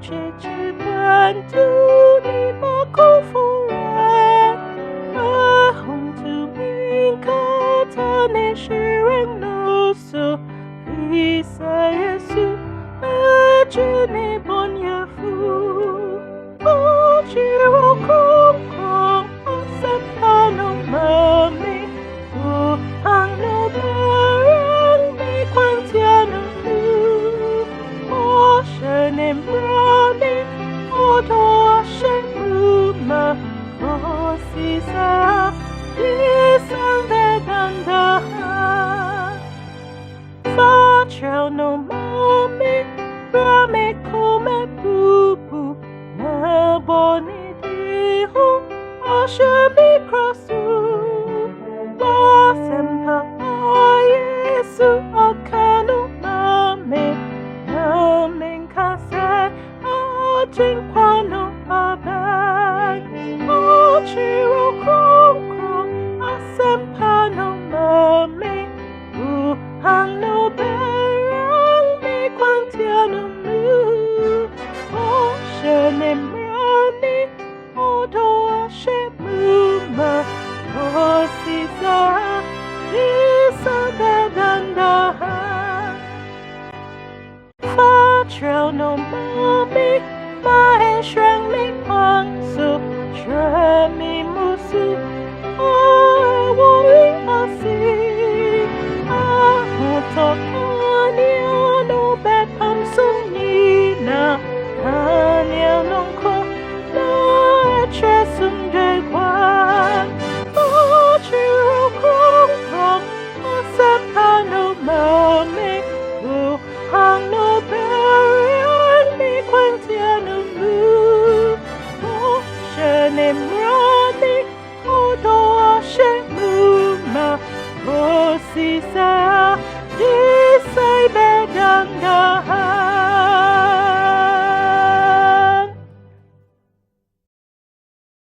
去关注你把苦负担，而红土明靠他你是人路所披萨耶稣，而知你本也福，不知我空空，我三怕怒骂你，不항怒的人你狂加怒路，我是你不你，我多是不嘛，我是啥，一生的等待。Faccio non mami, rame come bubu, na boni dihu, ashe mi krasu, wasempa o Yesu akanu mami, namin kase, ajin kwano abang, ochiro kong kong, asempa no mami, hang no berang mi kwang tiano mu, o shenem rani, o do ashe mu ma, o sisa, isa bedanda. Fa trao no mami, ma en shrang mi kwang su, shre mi musu, o wo asi. Tokaniano bet pam sumnina, kaniano ko na etresum de kwan. Ochiro kong kong, asapano mami, hang no berian mi quantiano mu. O shenem rani, o do ashe mu ma, o si sa.